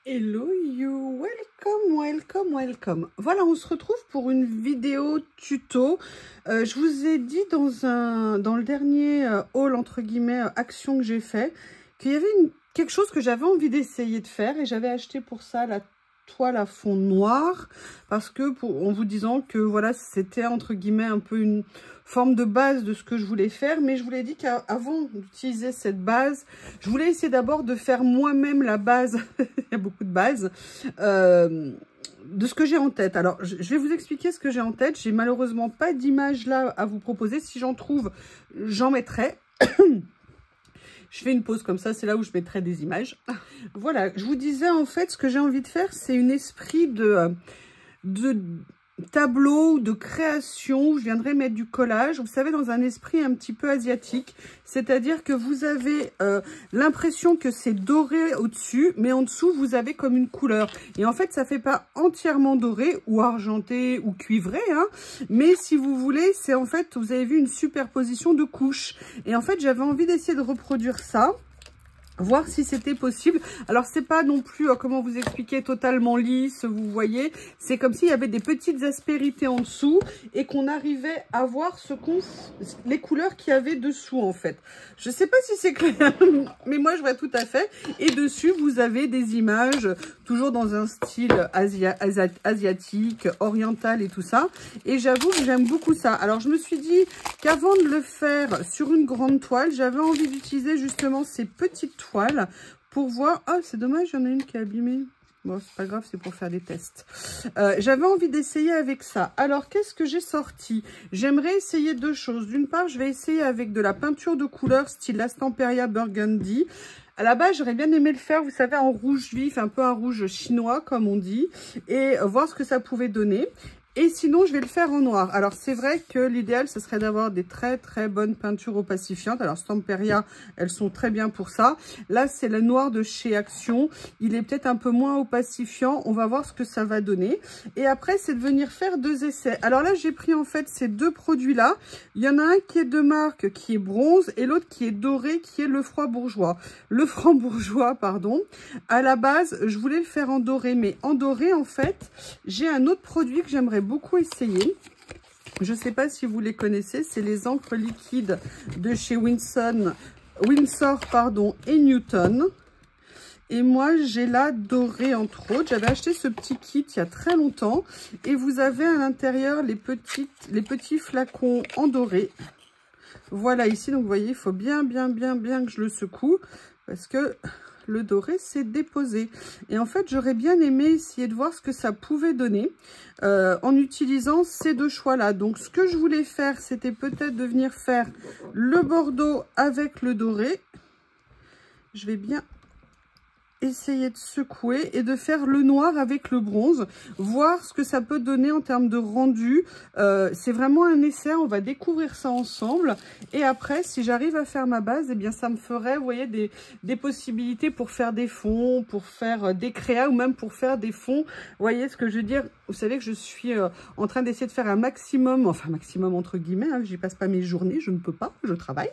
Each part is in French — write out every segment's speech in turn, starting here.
Hello you, welcome. Voilà, on se retrouve pour une vidéo tuto. Je vous ai dit dans le dernier haul, entre guillemets, action que j'ai fait, qu'il y avait quelque chose que j'avais envie d'essayer de faire et j'avais acheté pour ça la toile à fond noir parce que en vous disant que voilà, c'était entre guillemets un peu une forme de base de ce que je voulais faire, mais je vous l'ai dit qu'avant d'utiliser cette base, je voulais essayer d'abord de faire moi-même la base. Il y a beaucoup de bases de ce que j'ai en tête. Alors je vais vous expliquer ce que j'ai en tête. J'ai malheureusement pas d'image là à vous proposer. Si j'en trouve, j'en mettrai. Je fais une pause comme ça, c'est là où je mettrai des images. Voilà, je vous disais en fait, ce que j'ai envie de faire, c'est un esprit de tableau, de création, où je viendrai mettre du collage, vous savez, dans un esprit un petit peu asiatique. C'est-à-dire que vous avez l'impression que c'est doré au-dessus, mais en dessous, vous avez comme une couleur. Et en fait, ça fait pas entièrement doré, ou argenté, ou cuivré, hein, mais si vous voulez, c'est en fait, vous avez vu une superposition de couches. Et en fait, j'avais envie d'essayer de reproduire ça, voir si c'était possible. Alors c'est pas non plus, comment vous expliquer, totalement lisse, vous voyez, c'est comme s'il y avait des petites aspérités en dessous et qu'on arrivait à voir les couleurs qu'il y avait dessous en fait. Je sais pas si c'est clair, mais moi je vois tout à fait. Et dessus vous avez des images, toujours dans un style asiatique, oriental et tout ça. Et j'avoue que j'aime beaucoup ça. Alors je me suis dit qu'avant de le faire sur une grande toile, j'avais envie d'utiliser justement ces petites toiles pour voir. Ah, c'est dommage, il y en a une qui est abîmée. Bon, c'est pas grave, c'est pour faire des tests. J'avais envie d'essayer avec ça. Alors, qu'est-ce que j'ai sorti? J'aimerais essayer deux choses. D'une part, je vais essayer avec de la peinture de couleur style Astamperia Burgundy. À la base, j'aurais bien aimé le faire, vous savez, en rouge vif, un peu un rouge chinois, comme on dit, et voir ce que ça pouvait donner. Et sinon, je vais le faire en noir. Alors, c'est vrai que l'idéal, ce serait d'avoir des très, très bonnes peintures opacifiantes. Alors, Stamperia, elles sont très bien pour ça. Là, c'est le noir de chez Action. Il est peut-être un peu moins opacifiant. On va voir ce que ça va donner. Et après, c'est de venir faire deux essais. Alors là, j'ai pris en fait ces deux produits-là. Il y en a un qui est de marque, qui est bronze, et l'autre qui est doré, qui est le franc-bourgeois. Le franc-bourgeois, pardon. À la base, je voulais le faire en doré, mais en doré, en fait, j'ai un autre produit que j'aimerais beaucoup essayer. Je ne sais pas si vous les connaissez, c'est les encres liquides de chez Winsor et Newton. Et moi, j'ai la dorée entre autres. J'avais acheté ce petit kit il y a très longtemps. Et vous avez à l'intérieur les petits flacons en doré. Voilà ici, donc vous voyez, il faut bien que je le secoue parce que le doré s'est déposé. Et en fait, j'aurais bien aimé essayer de voir ce que ça pouvait donner en utilisant ces deux choix-là. Donc, ce que je voulais faire, c'était peut-être de venir faire le bordeaux avec le doré. Je vais bien essayer de secouer et de faire le noir avec le bronze, voir ce que ça peut donner en termes de rendu. C'est vraiment un essai, on va découvrir ça ensemble et après si j'arrive à faire ma base, eh bien ça me ferait, vous voyez, des possibilités pour faire des fonds, pour faire des créas ou même pour faire des fonds. Vous voyez ce que je veux dire? Vous savez que je suis en train d'essayer de faire un maximum, enfin maximum entre guillemets, hein, j'y passe pas mes journées, je ne peux pas, je travaille,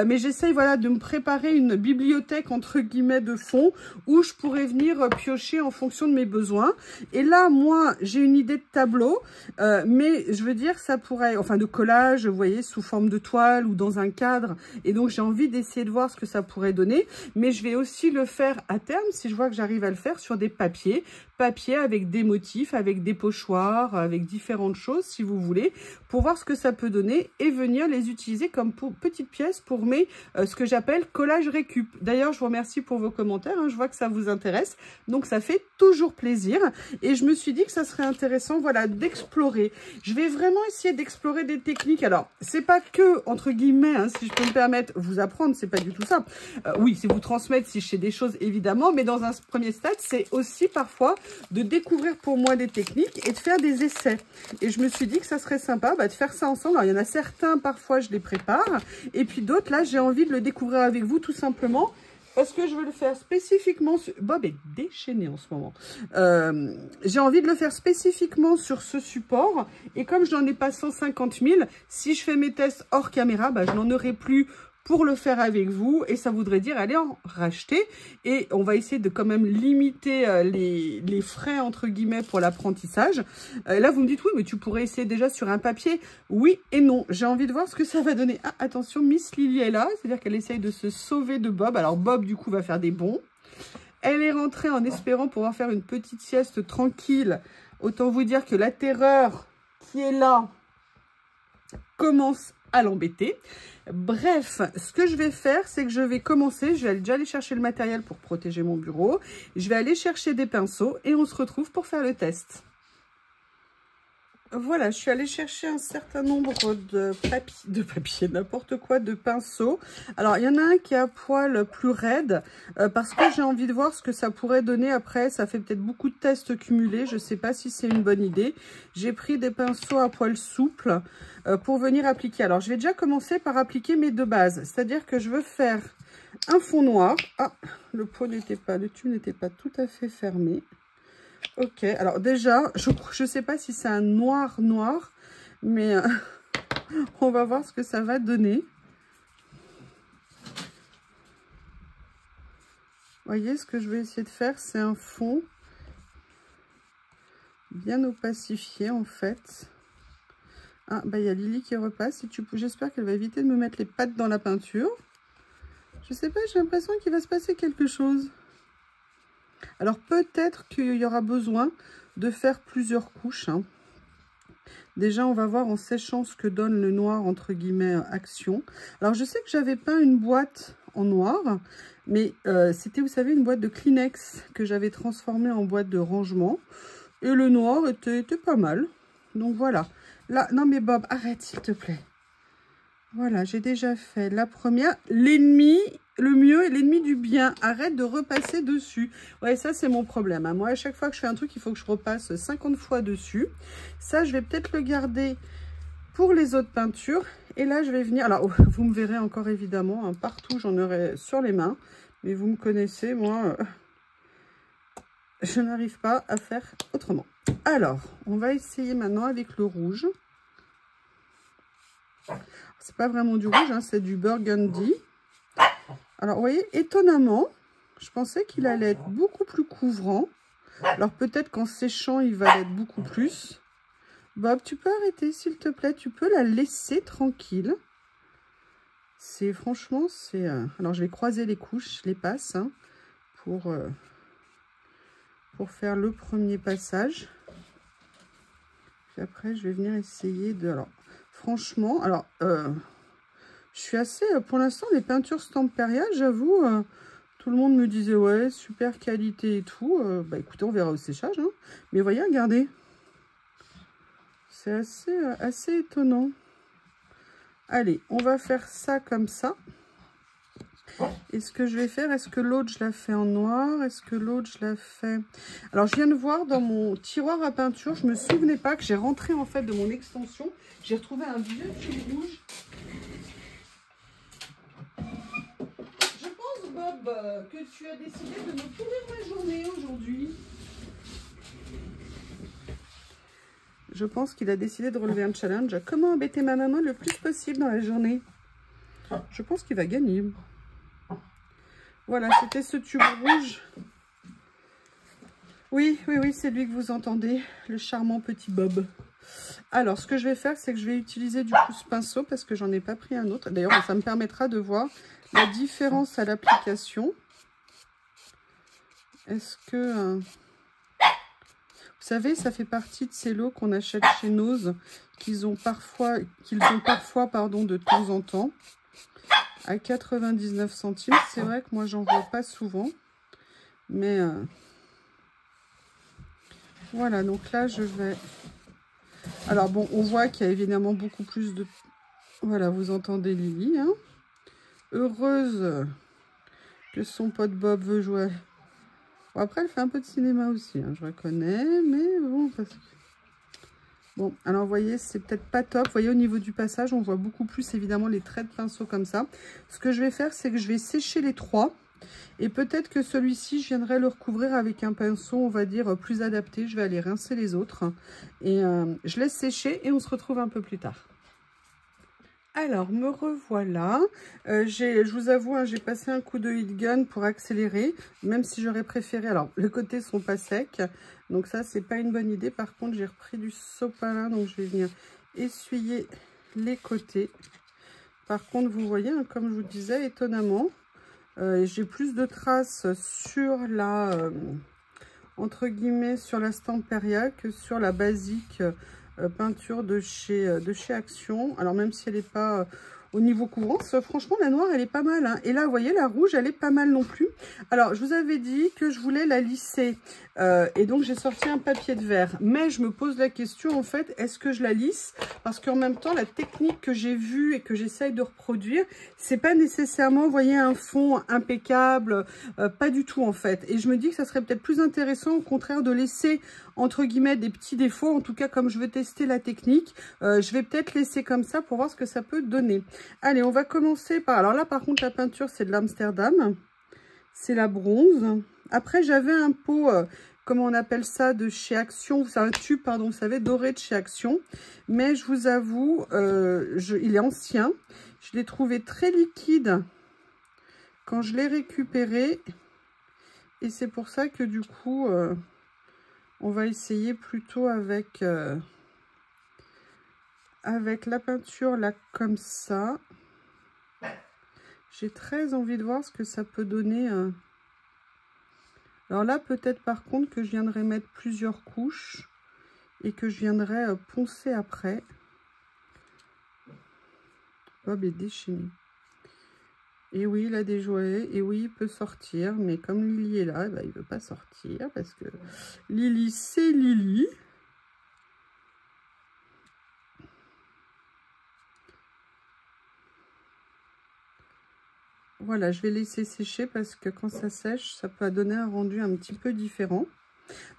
mais j'essaye voilà de me préparer une bibliothèque entre guillemets de fonds où je pourrais venir piocher en fonction de mes besoins. Et là, moi, j'ai une idée de tableau, mais je veux dire, ça pourrait, enfin de collage, vous voyez, sous forme de toile ou dans un cadre. Et donc, j'ai envie d'essayer de voir ce que ça pourrait donner. Mais je vais aussi le faire à terme, si je vois que j'arrive à le faire, sur des papiers avec des motifs, avec des pochoirs, avec différentes choses, si vous voulez, pour voir ce que ça peut donner et venir les utiliser comme petites pièces pour mes, ce que j'appelle collage récup. D'ailleurs, je vous remercie pour vos commentaires, hein, je vois que ça vous intéresse, donc ça fait toujours plaisir. Et je me suis dit que ça serait intéressant, voilà, d'explorer. Je vais vraiment essayer d'explorer des techniques. Alors, c'est pas que, entre guillemets, hein, si je peux me permettre, vous apprendre, c'est pas du tout ça. Oui, c'est vous transmettre si je sais des choses, évidemment, mais dans un premier stade, c'est aussi parfois de découvrir pour moi des techniques et de faire des essais. Et je me suis dit que ça serait sympa de faire ça ensemble. Alors, il y en a certains, parfois, je les prépare. Et puis d'autres, là, j'ai envie de le découvrir avec vous, tout simplement. Parce que je veux le faire spécifiquement sur... Bob est déchaîné en ce moment. J'ai envie de le faire spécifiquement sur ce support. Et comme je n'en ai pas 150 000, si je fais mes tests hors caméra, je n'en aurai plus pour le faire avec vous et ça voudrait dire aller en racheter et on va essayer de quand même limiter les frais entre guillemets pour l'apprentissage. Là vous me dites oui mais tu pourrais essayer déjà sur un papier. Oui et non, j'ai envie de voir ce que ça va donner. Ah attention, Miss Lily est là, c'est-à-dire qu'elle essaye de se sauver de Bob. Alors Bob du coup va faire des bonds. Elle est rentrée en espérant pouvoir faire une petite sieste tranquille. Autant vous dire que la terreur qui est là commence à l'embêter. Bref, ce que je vais faire, c'est que je vais commencer, je vais déjà aller chercher le matériel pour protéger mon bureau. Je vais aller chercher des pinceaux et on se retrouve pour faire le test. Voilà, je suis allée chercher un certain nombre de papier, n'importe quoi, de pinceaux. Alors, il y en a un qui est à poil plus raide parce que j'ai envie de voir ce que ça pourrait donner après. Ça fait peut-être beaucoup de tests cumulés. Je ne sais pas si c'est une bonne idée. J'ai pris des pinceaux à poil souple pour venir appliquer. Alors, je vais déjà commencer par appliquer mes deux bases. C'est-à-dire que je veux faire un fond noir. Ah, le tube n'était pas tout à fait fermé. Ok, alors déjà, je sais pas si c'est un noir, mais on va voir ce que ça va donner. Vous voyez, ce que je vais essayer de faire, c'est un fond bien opacifié en fait. Ah, bah il y a Lily qui repasse. J'espère qu'elle va éviter de me mettre les pattes dans la peinture. Je sais pas, j'ai l'impression qu'il va se passer quelque chose. Alors peut-être qu'il y aura besoin de faire plusieurs couches. Hein. Déjà, on va voir en séchant ce que donne le noir, entre guillemets, action. Alors, je sais que j'avais peint une boîte en noir, mais c'était, vous savez, une boîte de Kleenex que j'avais transformée en boîte de rangement. Et le noir était pas mal. Donc, voilà. Là, non mais Bob, arrête, s'il te plaît. Voilà, j'ai déjà fait la première. L'ennemi, le mieux est l'ennemi du bien. Arrête de repasser dessus. Ouais, ça, c'est mon problème. Hein. Moi, à chaque fois que je fais un truc, il faut que je repasse 50 fois dessus. Ça, je vais peut-être le garder pour les autres peintures. Et là, je vais venir... Alors, vous me verrez encore, évidemment. Hein, partout, j'en aurai sur les mains. Mais vous me connaissez, moi, je n'arrive pas à faire autrement. Alors, on va essayer maintenant avec le rouge. C'est pas vraiment du rouge, hein, c'est du burgundy. Alors, vous voyez, étonnamment, je pensais qu'il allait être beaucoup plus couvrant. Alors, peut-être qu'en séchant, il va l'être beaucoup plus. Bob, tu peux arrêter, s'il te plaît. Tu peux la laisser tranquille. Franchement, c'est... Alors, je vais croiser les couches, je les passe, hein, pour faire le premier passage. Puis après, je vais venir essayer de... Alors, franchement, alors, je suis assez... Pour l'instant, les peintures Stamperia, j'avoue, tout le monde me disait, ouais, super qualité et tout. Bah, écoutez, on verra au séchage. Hein. Mais voyez, regardez. C'est assez étonnant. Allez, on va faire ça comme ça. Et ce que je vais faire, est-ce que l'autre, je la fais en noir? Est-ce que l'autre, je la fais... Alors, je viens de voir dans mon tiroir à peinture, je ne me souvenais pas que j'ai rentré en fait de mon extension. J'ai retrouvé un vieux fil rouge. Je pense, Bob, que tu as décidé de me pourrir ma journée aujourd'hui. Je pense qu'il a décidé de relever un challenge. Comment embêter ma maman le plus possible dans la journée? Je pense qu'il va gagner. Voilà, c'était ce tube rouge. Oui, c'est lui que vous entendez, le charmant petit Bob. Alors, ce que je vais faire, c'est que je vais utiliser du coup ce pinceau parce que j'en ai pas pris un autre. D'ailleurs, ça me permettra de voir la différence à l'application. Est-ce que... Vous savez, ça fait partie de ces lots qu'on achète chez Nose, qu'ils ont parfois de temps en temps. À 99 centimes. C'est vrai que moi, j'en vois pas souvent. Mais voilà, donc là, je vais... Alors bon, on voit qu'il y a évidemment beaucoup plus de... Voilà, vous entendez Lily. Hein, heureuse que son pote Bob veut jouer. Bon, après, elle fait un peu de cinéma aussi, hein, je reconnais. Mais bon, parce que... Bon, alors vous voyez, c'est peut-être pas top. Vous voyez, au niveau du passage, on voit beaucoup plus évidemment les traits de pinceau comme ça. Ce que je vais faire, c'est que je vais sécher les trois. Et peut-être que celui-ci, je viendrai le recouvrir avec un pinceau, on va dire, plus adapté. Je vais aller rincer les autres. Et je laisse sécher et on se retrouve un peu plus tard. Alors, me revoilà. Je vous avoue, hein, j'ai passé un coup de heat gun pour accélérer, même si j'aurais préféré. Alors, les côtés sont pas secs, donc ça, c'est pas une bonne idée. Par contre, j'ai repris du sopalin, donc je vais venir essuyer les côtés. Par contre, vous voyez, hein, comme je vous disais, étonnamment, j'ai plus de traces sur la, entre guillemets, sur la Stamperia que sur la basique peinture de chez Action. Alors même si elle n'est pas au niveau couvrance, franchement la noire elle est pas mal, hein. Et là vous voyez la rouge elle est pas mal non plus. Alors je vous avais dit que je voulais la lisser et donc j'ai sorti un papier de verre, mais je me pose la question en fait, est-ce que je la lisse? Parce qu'en même temps la technique que j'ai vue et que j'essaye de reproduire, c'est pas nécessairement, vous voyez, un fond impeccable, pas du tout en fait. Et je me dis que ça serait peut-être plus intéressant au contraire de laisser entre guillemets des petits défauts. En tout cas, comme je veux tester la technique, je vais peut-être laisser comme ça pour voir ce que ça peut donner. Allez, on va commencer par... Alors là, par contre, la peinture, c'est de l'Amsterdam. C'est la bronze. Après, j'avais un pot, comment on appelle ça, de chez Action. C'est un tube, pardon, vous savez, doré de chez Action. Mais je vous avoue, il est ancien. Je l'ai trouvé très liquide quand je l'ai récupéré. Et c'est pour ça que du coup... on va essayer plutôt avec la peinture là comme ça. J'ai très envie de voir ce que ça peut donner. Alors là, peut-être par contre que je viendrai mettre plusieurs couches et que je viendrai poncer après. Bob est déchaîné. Et oui, il a des jouets. Et oui, il peut sortir. Mais comme Lily est là, bah, il ne veut pas sortir. Parce que Lily, c'est Lily. Voilà, je vais laisser sécher parce que quand ça sèche, ça peut donner un rendu un petit peu différent.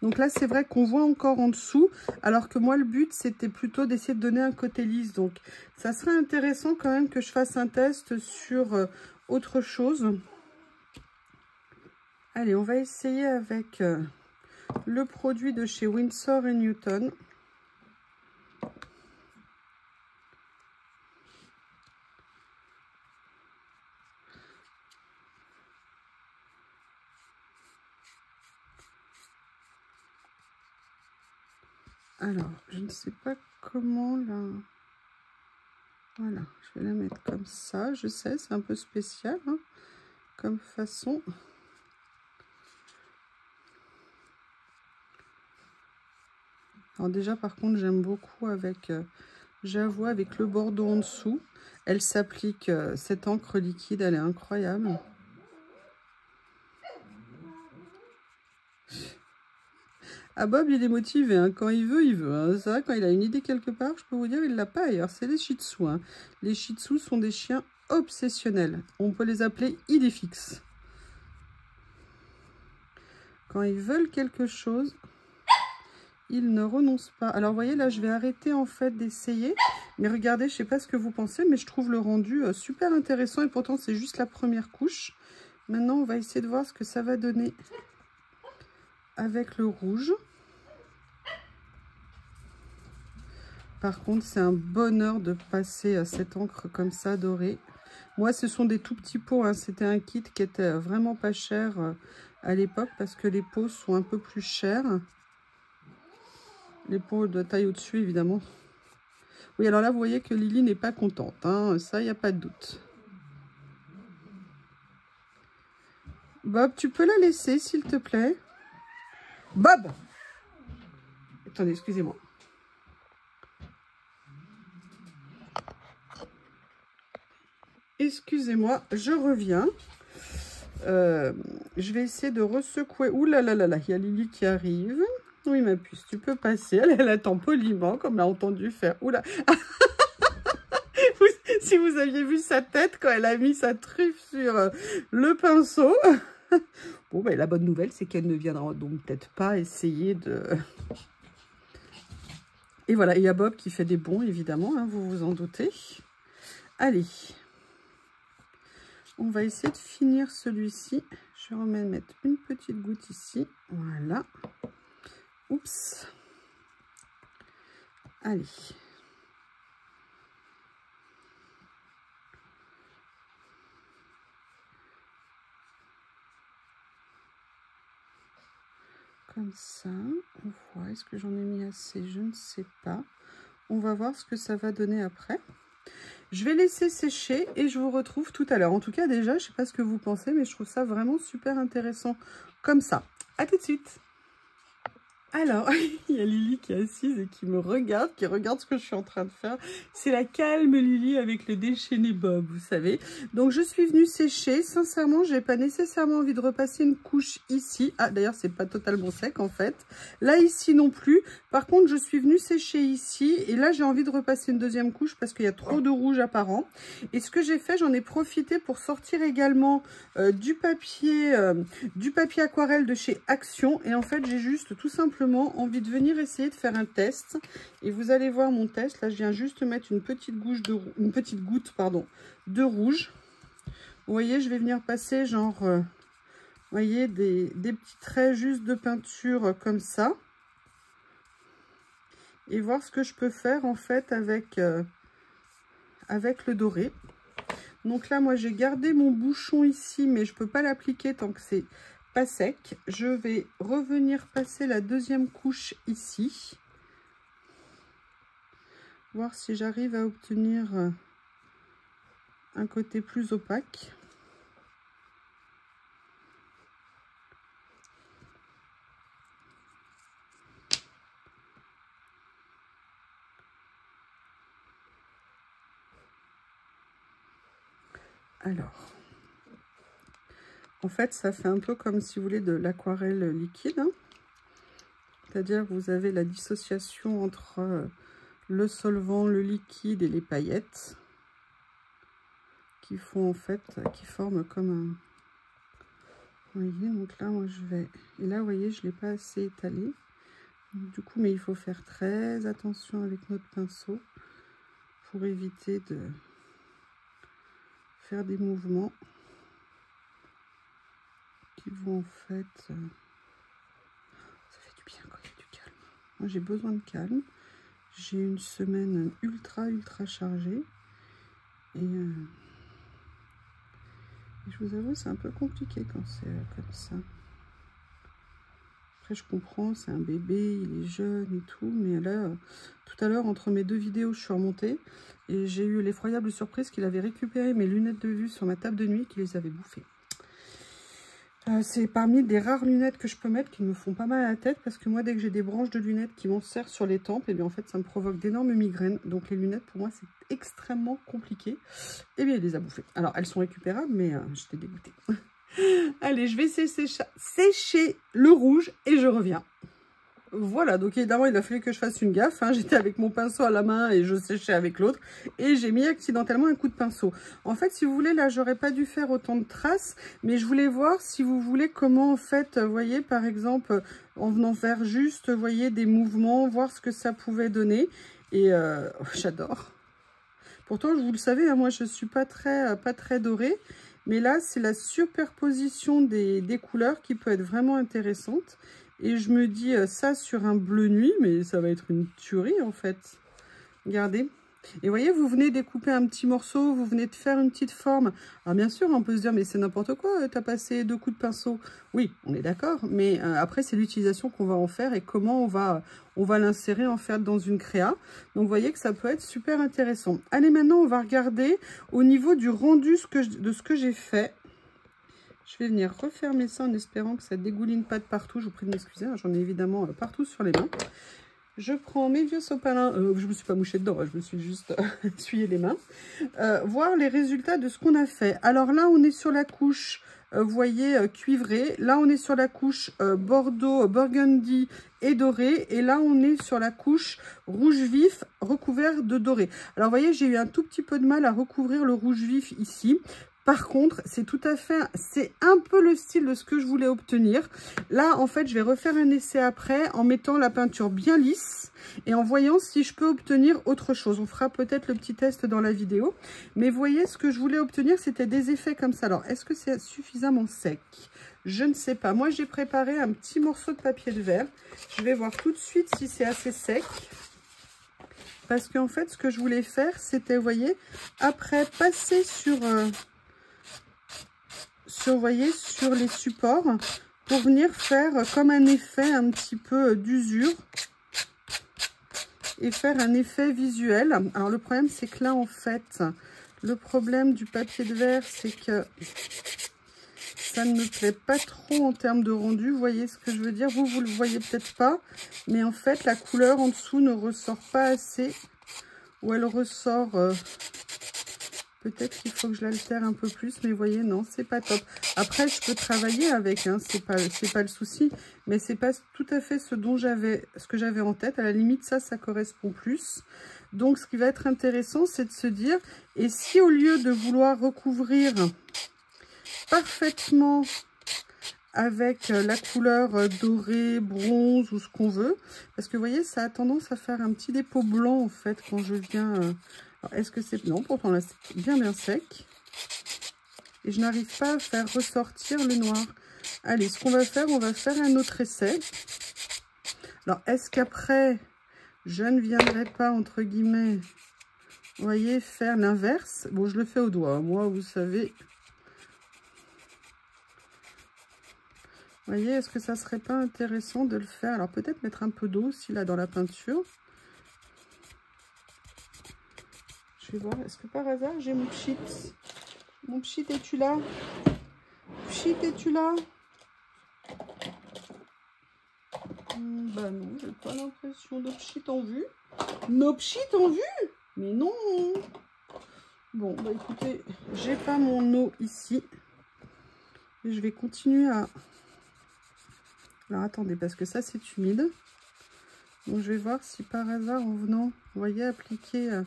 Donc là, c'est vrai qu'on voit encore en dessous, alors que moi, le but, c'était plutôt d'essayer de donner un côté lisse. Donc, ça serait intéressant quand même que je fasse un test sur autre chose. Allez, on va essayer avec le produit de chez Winsor & Newton. Alors, je ne sais pas comment la... Voilà, je vais la mettre comme ça. Je sais, c'est un peu spécial, hein, comme façon. Alors déjà, par contre, j'aime beaucoup avec... j'avoue, avec le bordeaux en dessous. Elle s'applique, cette encre liquide, elle est incroyable. Ah, Bob, il est motivé, hein. Quand il veut, il veut. Hein. C'est vrai, quand il a une idée quelque part, je peux vous dire, il ne l'a pas ailleurs. C'est les Shih Tzu. Hein. Les Shih Tzu sont des chiens obsessionnels. On peut les appeler idées fixes. Quand ils veulent quelque chose, ils ne renoncent pas. Alors, vous voyez, là, je vais arrêter, en fait, d'essayer. Mais regardez, je ne sais pas ce que vous pensez, mais je trouve le rendu super intéressant. Et pourtant, c'est juste la première couche. Maintenant, on va essayer de voir ce que ça va donner avec le rouge. Par contre, c'est un bonheur de passer cette encre comme ça, dorée. Moi, ce sont des tout petits pots. Hein. C'était un kit qui était vraiment pas cher à l'époque parce que les pots sont un peu plus chers. Les pots de taille au-dessus, évidemment. Oui, alors là, vous voyez que Lily n'est pas contente. Hein. Ça, il n'y a pas de doute. Bob, tu peux la laisser, s'il te plaît? Bob! Attendez, excusez-moi. Excusez-moi, je reviens. Je vais essayer de ressecouer. Ouh là là là là, il y a Lily qui arrive. Oui, ma puce, tu peux passer. Elle attend poliment, comme l'a entendu faire. Ouh là. Si vous aviez vu sa tête quand elle a mis sa truffe sur le pinceau. Bon, ben, la bonne nouvelle, c'est qu'elle ne viendra donc peut-être pas essayer de... Et voilà, il y a Bob qui fait des bons, évidemment, hein, vous vous en doutez. Allez. On va essayer de finir celui-ci. Je vais mettre une petite goutte ici. Voilà. Oups. Allez. comme ça. On voit, est-ce que j'en ai mis assez? Je ne sais pas. On va voir ce que ça va donner après. Je vais laisser sécher et je vous retrouve tout à l'heure. En tout cas, déjà, je ne sais pas ce que vous pensez, mais je trouve ça vraiment super intéressant comme ça. À tout de suite. Alors, il y a Lily qui est assise et qui me regarde, qui regarde ce que je suis en train de faire. C'est la calme Lily avec le déchaîné Bob, vous savez. Donc, je suis venue sécher. Sincèrement, je n'ai pas nécessairement envie de repasser une couche ici. Ah, d'ailleurs, c'est pas totalement sec, en fait. Là, ici non plus. Par contre, je suis venue sécher ici. Et là, j'ai envie de repasser une deuxième couche parce qu'il y a trop de rouge apparent. Et ce que j'ai fait, j'en ai profité pour sortir également du papier aquarelle de chez Action. Et en fait, j'ai juste tout simplement envie de venir essayer de faire un test et vous allez voir mon test. Là, je viens juste mettre une petite goutte de rouge. Vous voyez, je vais venir passer genre vous voyez des petits traits juste de peinture comme ça et voir ce que je peux faire en fait avec le doré. Donc là, moi, j'ai gardé mon bouchon ici, mais je peux pas l'appliquer tant que c'est pas sec. Je vais revenir passer la deuxième couche ici. Voir si j'arrive à obtenir un côté plus opaque. Alors, en fait, ça fait un peu comme si vous voulez de l'aquarelle liquide. Hein. C'est-à-dire que vous avez la dissociation entre le solvant, le liquide et les paillettes qui font en fait, qui forment comme un... Vous voyez, donc là, moi je vais... Et là, vous voyez, je ne l'ai pas assez étalé. Donc, du coup, mais il faut faire très attention avec notre pinceau pour éviter de faire des mouvements qui vont en fait... ça fait du bien quand il y a du calme. Moi, j'ai besoin de calme. J'ai une semaine ultra chargée. Et je vous avoue, c'est un peu compliqué quand c'est comme ça. Après, je comprends, c'est un bébé, il est jeune et tout. Mais là, tout à l'heure, entre mes deux vidéos, je suis remontée. Et j'ai eu l'effroyable surprise qu'il avait récupéré mes lunettes de vue sur ma table de nuit et qu'il les avait bouffées. C'est parmi des rares lunettes que je peux mettre qui me font pas mal à la tête. Parce que moi, dès que j'ai des branches de lunettes qui m'en serrent sur les tempes, et bien en fait, ça me provoque d'énormes migraines. Donc les lunettes, pour moi, c'est extrêmement compliqué. Et bien, il les a bouffées. Alors, elles sont récupérables, mais j'étais dégoûtée. Allez, je vais sécher le rouge et je reviens. Voilà, donc évidemment, il a fallu que je fasse une gaffe. Hein. J'étais avec mon pinceau à la main et je séchais avec l'autre. Et j'ai mis accidentellement un coup de pinceau. En fait, si vous voulez, là, j'aurais pas dû faire autant de traces. Mais je voulais voir, si vous voulez, comment, en fait, vous voyez, par exemple, en venant faire juste, vous voyez, des mouvements, voir ce que ça pouvait donner. Et j'adore. Pourtant, vous le savez, hein, moi, je suis pas très dorée. Mais là, c'est la superposition des couleurs qui peut être vraiment intéressante. Et je me dis, ça sur un bleu nuit, mais ça va être une tuerie en fait. Regardez. Et vous voyez, vous venez découper un petit morceau, vous venez de faire une petite forme. Alors bien sûr, on peut se dire, mais c'est n'importe quoi, t'as passé 2 coups de pinceau. Oui, on est d'accord, mais après, c'est l'utilisation qu'on va en faire et comment on va l'insérer en fait dans une créa. Donc, vous voyez que ça peut être super intéressant. Allez, maintenant, on va regarder au niveau du rendu de ce que j'ai fait. Je vais venir refermer ça en espérant que ça ne dégouline pas de partout. Je vous prie de m'excuser, hein, j'en ai évidemment partout sur les mains. Je prends mes vieux sopalins. Je ne me suis pas mouchée dedans, je me suis juste essuyé les mains. Voir les résultats de ce qu'on a fait. Alors là, on est sur la couche, vous voyez, cuivrée. Là, on est sur la couche bordeaux, burgundy et doré. Et là, on est sur la couche rouge vif recouvert de doré. Alors, vous voyez, j'ai eu un tout petit peu de mal à recouvrir le rouge vif ici. Par contre, c'est un peu le style de ce que je voulais obtenir. Là, en fait, je vais refaire un essai après en mettant la peinture bien lisse et en voyant si je peux obtenir autre chose. On fera peut-être le petit test dans la vidéo. Mais vous voyez, ce que je voulais obtenir, c'était des effets comme ça. Alors, est-ce que c'est suffisamment sec? Je ne sais pas. Moi, j'ai préparé un petit morceau de papier de verre. Je vais voir tout de suite si c'est assez sec. Parce qu'en fait, ce que je voulais faire, c'était, vous voyez, après passer vous voyez, sur les supports pour venir faire comme un effet un petit peu d'usure et faire un effet visuel. Alors le problème c'est que là en fait, le problème du papier de verre c'est que ça ne me plaît pas trop en termes de rendu. Vous voyez ce que je veux dire? Vous le voyez peut-être pas, mais en fait la couleur en dessous ne ressort pas assez, ou elle ressort... peut-être qu'il faut que je l'altère un peu plus, mais vous voyez, non, c'est pas top. Après, je peux travailler avec, hein, c'est pas le souci, mais c'est pas tout à fait ce que j'avais en tête. À la limite, ça correspond plus. Donc, ce qui va être intéressant, c'est de se dire, et si au lieu de vouloir recouvrir parfaitement avec la couleur dorée, bronze ou ce qu'on veut, parce que vous voyez, ça a tendance à faire un petit dépôt blanc, en fait, quand je viens... est-ce que c'est... Non, pourtant là, c'est bien sec. Et je n'arrive pas à faire ressortir le noir. Allez, ce qu'on va faire, on va faire un autre essai. Alors, est-ce qu'après, je ne viendrai pas, entre guillemets, vous voyez, faire l'inverse? Bon, je le fais au doigt. Moi, vous savez... Vous voyez, est-ce que ça serait pas intéressant de le faire? Alors, peut-être mettre un peu d'eau aussi, là, dans la peinture. Je vais voir, est-ce que par hasard j'ai mon pchit? Mon pchit, es-tu là? Pchit, es-tu là? Bah non, j'ai pas l'impression de pchit en vue. No pchit en vue? Mais non! Bon, bah écoutez, j'ai pas mon eau ici. Et je vais continuer à... Alors attendez, parce que ça c'est humide. Donc je vais voir si par hasard en venant, vous voyez, appliquer...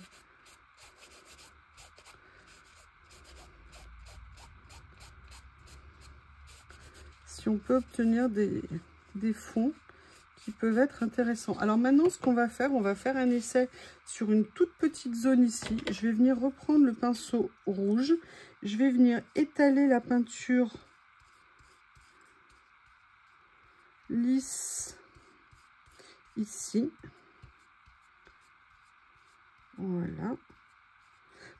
si on peut obtenir des fonds qui peuvent être intéressants. Alors maintenant, ce qu'on va faire, on va faire un essai sur une toute petite zone ici. Je vais venir reprendre le pinceau rouge. Je vais venir étaler la peinture lisse ici. Voilà.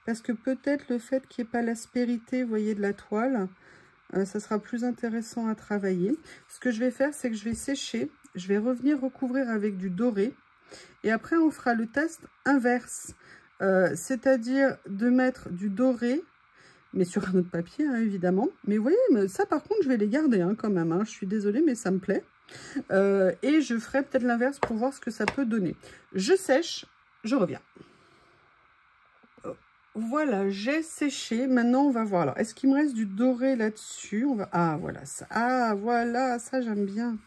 Parce que peut-être le fait qu'il n'y ait pas l'aspérité, vous voyez, de la toile, ça sera plus intéressant à travailler. Ce que je vais faire, c'est que je vais sécher. Je vais revenir recouvrir avec du doré. Et après, on fera le test inverse. C'est-à-dire de mettre du doré, mais sur un autre papier, hein, évidemment. Mais vous voyez, mais ça, par contre, je vais les garder hein, quand même. Hein. Je suis désolée, mais ça me plaît. Et je ferai peut-être l'inverse pour voir ce que ça peut donner. Je sèche, je reviens. Voilà, j'ai séché. Maintenant, on va voir. Alors, est-ce qu'il me reste du doré là-dessus? Ah, voilà ça. Ah, voilà, ça, j'aime bien.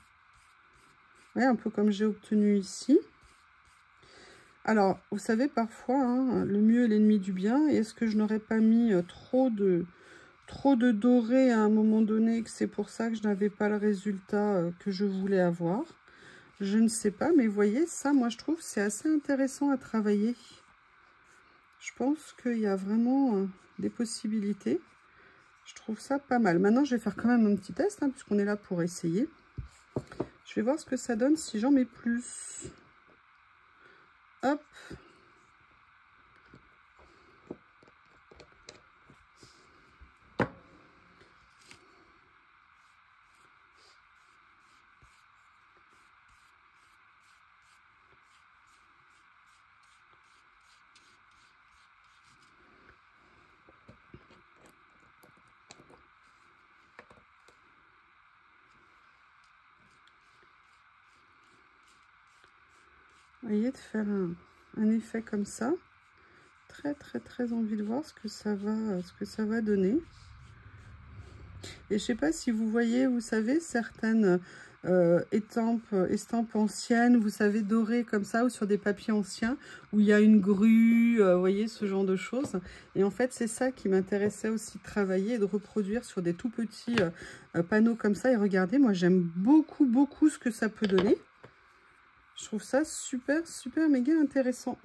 Ouais, un peu comme j'ai obtenu ici. Alors, vous savez, parfois, hein, le mieux est l'ennemi du bien. Et est-ce que je n'aurais pas mis trop de doré à un moment donné, que c'est pour ça que je n'avais pas le résultat que je voulais avoir? Je ne sais pas, mais vous voyez, ça, moi, je trouve c'est assez intéressant à travailler. Je pense qu'il y a vraiment des possibilités. Je trouve ça pas mal. Maintenant, je vais faire quand même un petit test, hein, puisqu'on est là pour essayer. Je vais voir ce que ça donne si j'en mets plus. Hop. Vous voyez, de faire un effet comme ça. Très envie de voir ce que ça va donner. Et je sais pas si vous voyez, vous savez, certaines estampes anciennes, vous savez, dorées comme ça, ou sur des papiers anciens, où il y a une grue, vous voyez, ce genre de choses. Et en fait, c'est ça qui m'intéressait aussi de travailler et de reproduire sur des tout petits panneaux comme ça. Et regardez, moi, j'aime beaucoup ce que ça peut donner. Je trouve ça super méga intéressant.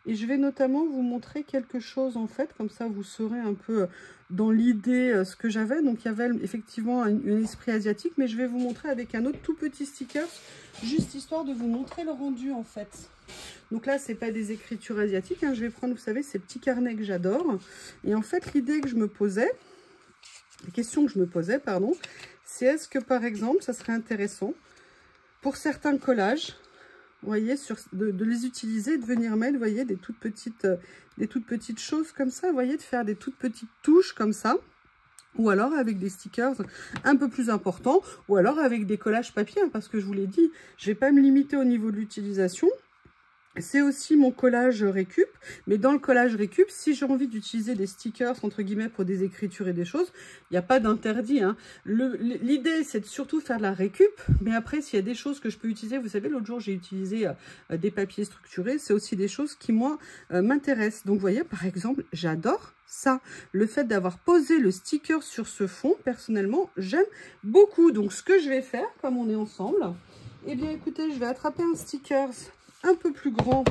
Et je vais notamment vous montrer quelque chose en fait, comme ça vous saurez un peu dans l'idée ce que j'avais. Donc il y avait effectivement un esprit asiatique, mais je vais vous montrer avec un autre tout petit sticker, juste histoire de vous montrer le rendu en fait. Donc là, c'est pas des écritures asiatiques, hein. Je vais prendre, vous savez, ces petits carnets que j'adore. Et en fait, l'idée que je me posais, les questions que je me posais, pardon, c'est est-ce que par exemple, ça serait intéressant pour certains collages, vous voyez, de les utiliser, de venir mettre, vous voyez, des toutes petites choses comme ça, vous voyez, de faire des toutes petites touches comme ça. Ou alors avec des stickers un peu plus importants, ou alors avec des collages papier, hein, parce que je vous l'ai dit, je ne vais pas me limiter au niveau de l'utilisation. C'est aussi mon collage récup, mais dans le collage récup, si j'ai envie d'utiliser des stickers, entre guillemets, pour des écritures et des choses, il n'y a pas d'interdit. Hein. L'idée, c'est de surtout faire de la récup, mais après, s'il y a des choses que je peux utiliser, vous savez, l'autre jour, j'ai utilisé des papiers structurés, c'est aussi des choses qui, moi, m'intéressent. Donc, vous voyez, par exemple, j'adore ça. Le fait d'avoir posé le sticker sur ce fond, personnellement, j'aime beaucoup. Donc, ce que je vais faire, comme on est ensemble, eh bien, écoutez, je vais attraper un sticker un peu plus grand,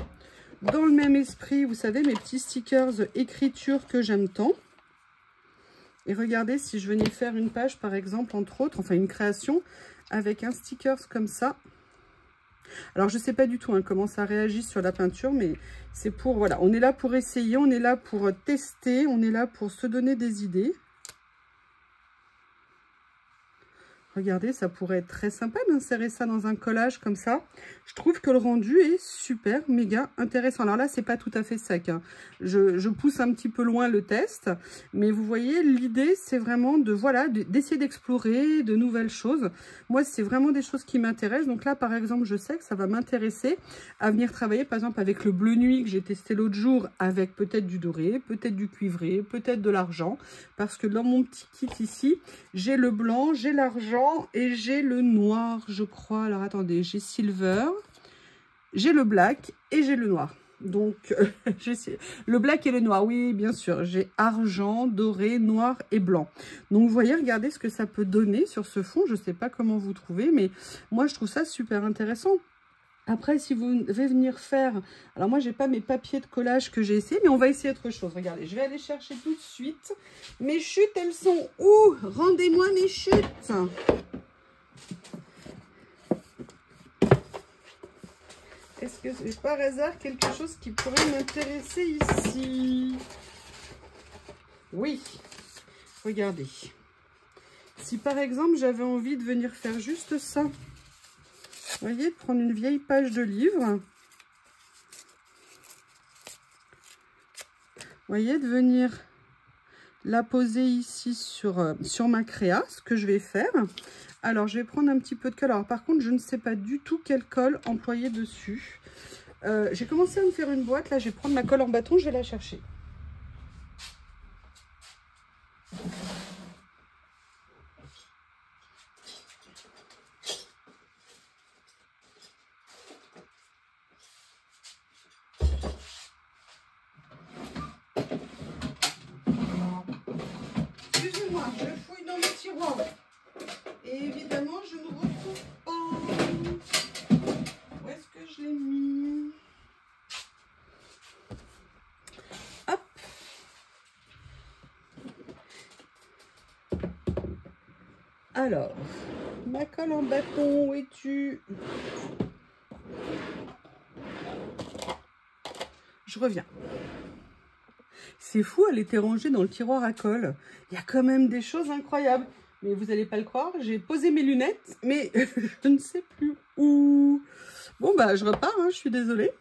dans le même esprit, vous savez, mes petits stickers écriture que j'aime tant. Et regardez, si je venais faire une page, par exemple, entre autres, enfin une création, avec un sticker comme ça. Alors, je ne sais pas du tout hein, comment ça réagit sur la peinture, mais c'est pour, voilà, on est là pour essayer, on est là pour tester, on est là pour se donner des idées. Regardez, ça pourrait être très sympa d'insérer ça dans un collage comme ça. Je trouve que le rendu est super, méga intéressant. Alors là, c'est pas tout à fait sec. Hein. Je pousse un petit peu loin le test. Mais vous voyez, l'idée, c'est vraiment de voilà, d'essayer d'explorer de nouvelles choses. Moi, c'est vraiment des choses qui m'intéressent. Donc là, par exemple, je sais que ça va m'intéresser à venir travailler, par exemple, avec le bleu nuit que j'ai testé l'autre jour, avec peut-être du doré, peut-être du cuivré, peut-être de l'argent. Parce que dans mon petit kit ici, j'ai le blanc, j'ai l'argent, et j'ai le noir, je crois. Alors, attendez, j'ai silver, j'ai le black et j'ai le noir. Donc, le black et le noir, oui, bien sûr. J'ai argent, doré, noir et blanc. Donc, vous voyez, regardez ce que ça peut donner sur ce fond. Je ne sais pas comment vous trouvez, mais moi, je trouve ça super intéressant. Après, si vous devez venir faire... Alors, moi, j'ai pas mes papiers de collage que j'ai essayé, mais on va essayer autre chose. Regardez, je vais aller chercher tout de suite. Mes chutes, elles sont où? Rendez-moi mes chutes. Est-ce que c'est par hasard quelque chose qui pourrait m'intéresser ici? Oui. Regardez. Si, par exemple, j'avais envie de venir faire juste ça... Vous voyez, de prendre une vieille page de livre. Vous voyez, de venir la poser ici sur ma créa, ce que je vais faire. Alors, je vais prendre un petit peu de colle. Alors, par contre, je ne sais pas du tout quelle colle employer dessus. J'ai commencé à me faire une boîte. Là, je vais prendre ma colle en bâton, je vais la chercher. Excusez-moi, je fouille dans le tiroir. Et évidemment, je ne retrouve pas. Où est-ce que je l'ai mis? Hop. Alors, ma colle en bâton, où es-tu? Je reviens. C'est fou, elle était rangée dans le tiroir à colle. Il y a quand même des choses incroyables. Mais vous n'allez pas le croire, j'ai posé mes lunettes, mais je ne sais plus où. Bon, bah, je repars, hein, je suis désolée.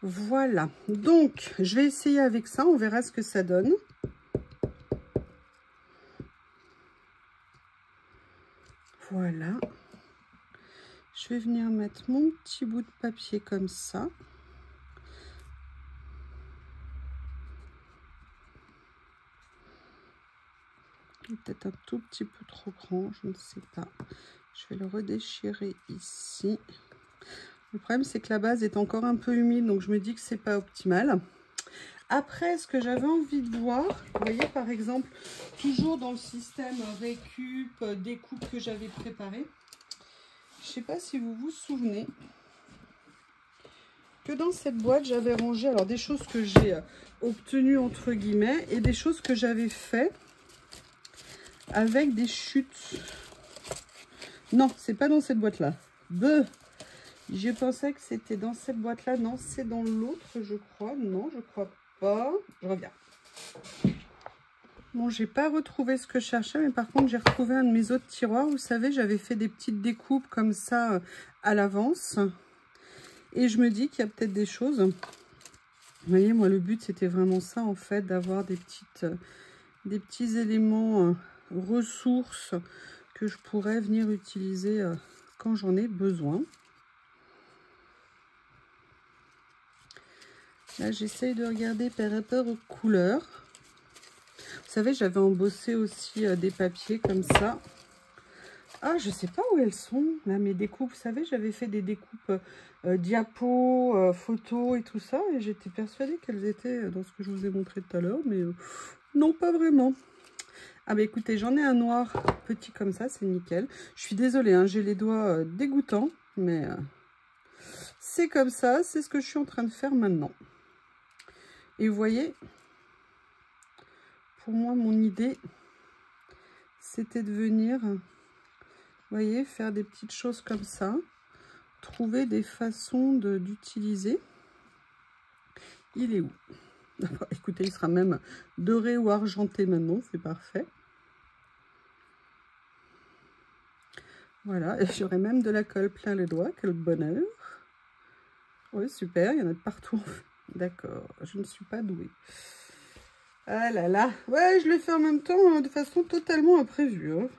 Voilà. Donc, je vais essayer avec ça, on verra ce que ça donne. Voilà. Je vais venir mettre mon petit bout de papier comme ça. Peut-être un tout petit peu trop grand, je ne sais pas. Je vais le redéchirer ici. Le problème, c'est que la base est encore un peu humide, donc je me dis que c'est pas optimal. Après, ce que j'avais envie de voir, vous voyez, par exemple, toujours dans le système récup, découpe que j'avais préparé. Je ne sais pas si vous vous souvenez que dans cette boîte, j'avais rangé alors des choses que j'ai obtenues entre guillemets et des choses que j'avais fait avec des chutes. Non, c'est pas dans cette boîte-là. Je pensais que c'était dans cette boîte-là. Non, c'est dans l'autre, je crois. Non, je crois pas. Je reviens. Bon, j'ai pas retrouvé ce que je cherchais, mais par contre, j'ai retrouvé un de mes autres tiroirs. Vous savez, j'avais fait des petites découpes comme ça à l'avance. Et je me dis qu'il y a peut-être des choses. Vous voyez, moi, le but, c'était vraiment ça, en fait, d'avoir des petits éléments ressources que je pourrais venir utiliser quand j'en ai besoin. Là, j'essaye de regarder par rapport aux couleurs. Vous savez, j'avais embossé aussi des papiers comme ça. Ah, je sais pas où elles sont, là, mes découpes. Vous savez, j'avais fait des découpes diapos, photos et tout ça. Et j'étais persuadée qu'elles étaient dans ce que je vous ai montré tout à l'heure. Mais non, pas vraiment. Ah bah écoutez, j'en ai un noir petit comme ça, c'est nickel. Je suis désolée, hein, j'ai les doigts dégoûtants. Mais c'est comme ça, c'est ce que je suis en train de faire maintenant. Et vous voyez, pour moi, mon idée, c'était de venir, vous voyez, faire des petites choses comme ça. Trouver des façons d'utiliser. Il est où? Écoutez, il sera même doré ou argenté maintenant, c'est parfait. Voilà, et j'aurai même de la colle plein les doigts, quel bonheur. Oui, super, il y en a de partout. D'accord, je ne suis pas douée. Ah là là, ouais, je l'ai fait en même temps de façon totalement imprévue. Hein.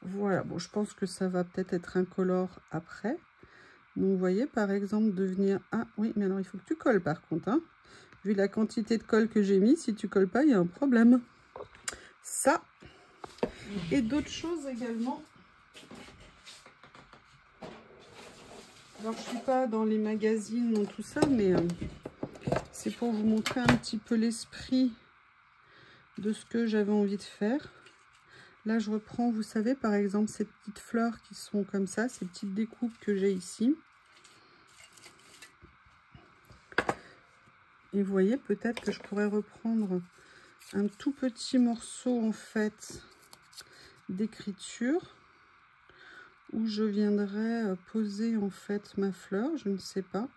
Voilà, bon, je pense que ça va peut-être être incolore après. Donc, vous voyez, par exemple, de venir... Ah, oui, mais alors, il faut que tu colles, par contre. Hein. Vu la quantité de colle que j'ai mis, si tu colles pas, il y a un problème. Ça. Et d'autres choses également. Alors, je ne suis pas dans les magazines, dans tout ça, mais c'est pour vous montrer un petit peu l'esprit de ce que j'avais envie de faire. Là, je reprends, vous savez, par exemple, ces petites fleurs qui sont comme ça, ces petites découpes que j'ai ici. Et vous voyez, peut-être que je pourrais reprendre un tout petit morceau, en fait, d'écriture, où je viendrais poser, en fait, ma fleur, je ne sais pas.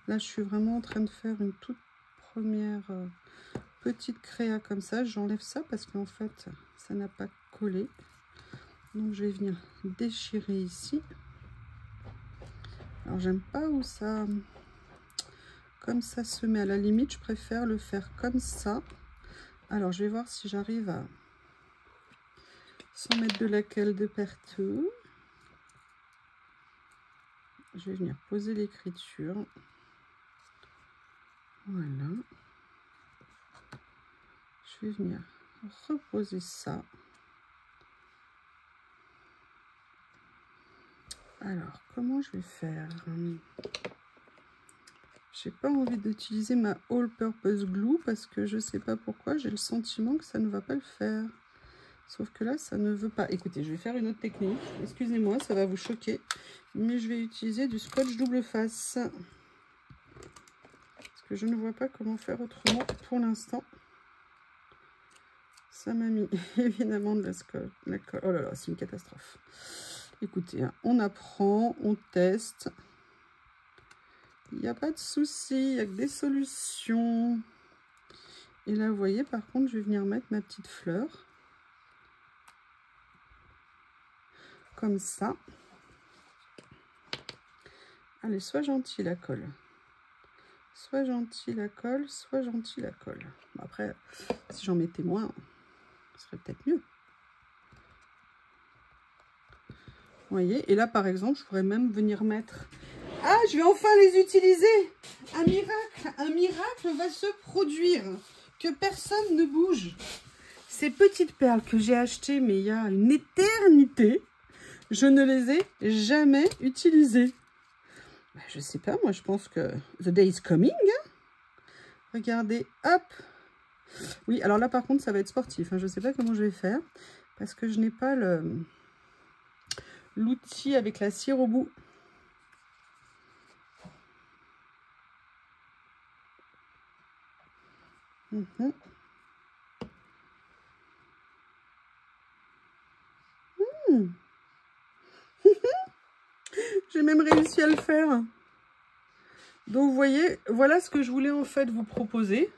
Là, je suis vraiment en train de faire une toute première petite créa comme ça. J'enlève ça parce qu'en fait, ça n'a pas collé. Donc, je vais venir déchirer ici. Alors, j'aime pas où ça... Comme ça se met. À la limite, je préfère le faire comme ça. Alors, je vais voir si j'arrive à... Sans mettre de la colle de partout. Je vais venir poser l'écriture. Voilà. Je vais venir reposer ça. Alors, comment je vais faire? J'ai pas envie d'utiliser ma All Purpose Glue parce que je sais pas pourquoi, j'ai le sentiment que ça ne va pas le faire. Sauf que là, ça ne veut pas. Écoutez, je vais faire une autre technique. Excusez-moi, ça va vous choquer. Mais je vais utiliser du scotch double face. Parce que je ne vois pas comment faire autrement pour l'instant. Ça m'a mis évidemment de la scotch. Oh là là, c'est une catastrophe. Écoutez, hein, on apprend, on teste. Il n'y a pas de souci, il n'y a que des solutions. Et là, vous voyez, par contre, je vais venir mettre ma petite fleur. Comme ça. Allez, sois gentil la colle. Soit gentil la colle, soit gentil la colle. Bon, après, si j'en mettais moins, ce serait peut-être mieux. Vous voyez, et là, par exemple, je pourrais même venir mettre... Ah, je vais enfin les utiliser. Un miracle va se produire. Que personne ne bouge. Ces petites perles que j'ai achetées, mais il y a une éternité, je ne les ai jamais utilisées. Ben, je sais pas, moi je pense que the day is coming. Hein. Regardez, hop. Oui, alors là par contre, ça va être sportif. Hein. Je ne sais pas comment je vais faire parce que je n'ai pas l'outil avec la cire au bout. J'ai même réussi à le faire. Donc vous voyez, voilà ce que je voulais en fait vous proposer.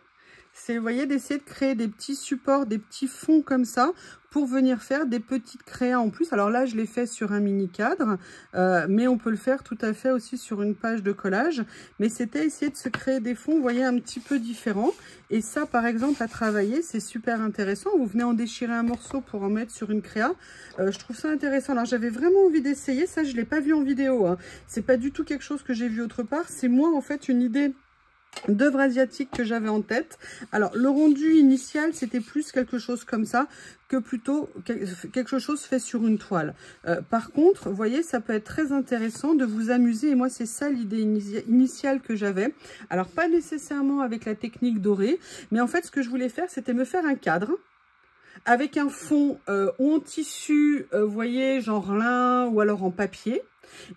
c'est, vous voyez, d'essayer de créer des petits supports, des petits fonds comme ça, pour venir faire des petites créas en plus. Alors là, je l'ai fait sur un mini cadre, mais on peut le faire tout à fait aussi sur une page de collage. Mais c'était essayer de se créer des fonds, vous voyez, un petit peu différents. Et ça, par exemple, à travailler, c'est super intéressant. Vous venez en déchirer un morceau pour en mettre sur une créa. Je trouve ça intéressant. Alors, j'avais vraiment envie d'essayer. Ça, je ne l'ai pas vu en vidéo, hein. C'est pas du tout quelque chose que j'ai vu autre part. C'est moi, en fait, une idée d'œuvre asiatique que j'avais en tête. Alors, le rendu initial, c'était plus quelque chose comme ça que plutôt quelque chose fait sur une toile. Par contre, vous voyez, ça peut être très intéressant de vous amuser. Et moi, c'est ça l'idée initiale que j'avais. Alors, pas nécessairement avec la technique dorée, mais en fait, ce que je voulais faire, c'était me faire un cadre avec un fond ou en tissu, vous voyez, genre lin ou alors en papier.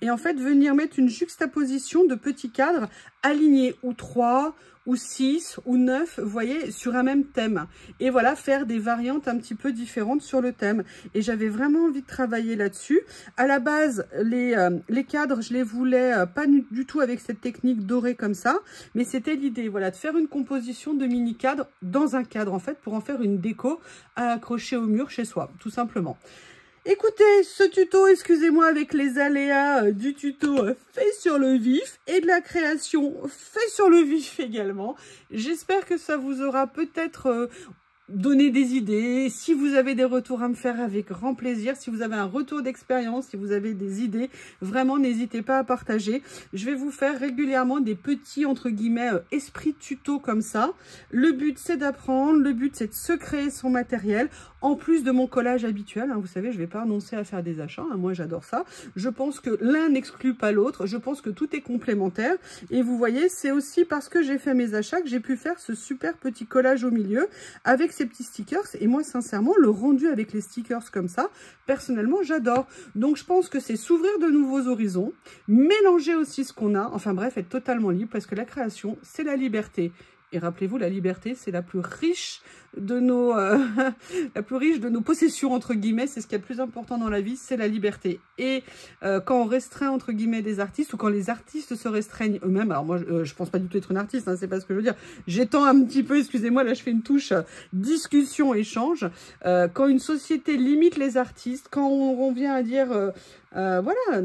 Et en fait, venir mettre une juxtaposition de petits cadres alignés ou 3 ou 6 ou 9, vous voyez, sur un même thème. Et voilà, faire des variantes un petit peu différentes sur le thème. Et j'avais vraiment envie de travailler là-dessus. À la base, les cadres, je les voulais pas du tout avec cette technique dorée comme ça. Mais c'était l'idée, voilà, de faire une composition de mini-cadres dans un cadre, en fait, pour en faire une déco à accrocher au mur chez soi, tout simplement. Écoutez, ce tuto, excusez-moi, avec les aléas du tuto fait sur le vif et de la création fait sur le vif également. J'espère que ça vous aura peut-être donné des idées. Si vous avez des retours à me faire, avec grand plaisir. Si vous avez un retour d'expérience, si vous avez des idées, vraiment n'hésitez pas à partager. Je vais vous faire régulièrement des petits, entre guillemets, esprits tuto comme ça. Le but, c'est d'apprendre. Le but, c'est de se créer son matériel. En plus de mon collage habituel, hein, vous savez, je ne vais pas renoncer à faire des achats. Hein, moi, j'adore ça. Je pense que l'un n'exclut pas l'autre. Je pense que tout est complémentaire. Et vous voyez, c'est aussi parce que j'ai fait mes achats que j'ai pu faire ce super petit collage au milieu avec ces petits stickers. Et moi, sincèrement, le rendu avec les stickers comme ça, personnellement, j'adore. Donc, je pense que c'est s'ouvrir de nouveaux horizons, mélanger aussi ce qu'on a. Enfin bref, être totalement libre parce que la création, c'est la liberté. Et rappelez-vous, la liberté, c'est la plus riche de nos, possessions, entre guillemets. C'est ce qui est le plus important dans la vie, c'est la liberté. Et quand on restreint, entre guillemets, des artistes, ou quand les artistes se restreignent eux-mêmes, alors moi, je pense pas du tout être une artiste, hein, c'est pas ce que je veux dire. J'étends un petit peu, excusez-moi, là, je fais une touche discussion, échange. Quand une société limite les artistes, quand on vient à dire... voilà,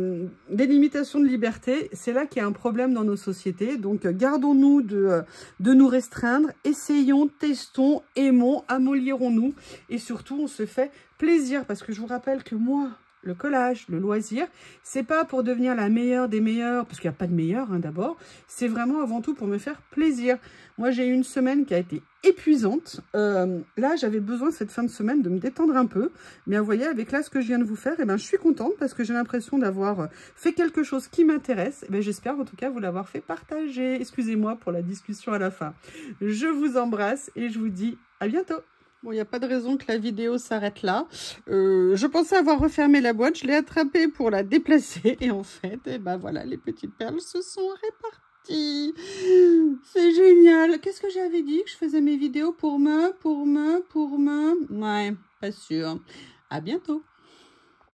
des limitations de liberté, c'est là qu'il y a un problème dans nos sociétés. Donc, gardons-nous de nous restreindre, essayons, testons, aimons, amollirons-nous et surtout, on se fait plaisir parce que je vous rappelle que moi, le collage, le loisir, c'est pas pour devenir la meilleure des meilleures, parce qu'il n'y a pas de meilleure hein, d'abord, c'est vraiment avant tout pour me faire plaisir. Moi, j'ai eu une semaine qui a été épuisante. Là, j'avais besoin cette fin de semaine de me détendre un peu. Mais vous voyez, avec là ce que je viens de vous faire, eh ben, je suis contente parce que j'ai l'impression d'avoir fait quelque chose qui m'intéresse. Eh ben, j'espère en tout cas vous l'avoir fait partager. Excusez-moi pour la discussion à la fin. Je vous embrasse et je vous dis à bientôt. Bon, il n'y a pas de raison que la vidéo s'arrête là. Je pensais avoir refermé la boîte, je l'ai attrapée pour la déplacer. Et en fait, eh ben voilà, les petites perles se sont réparties. C'est génial. Qu'est-ce que j'avais dit? Que je faisais mes vidéos pour me... Ouais, pas sûr. À bientôt.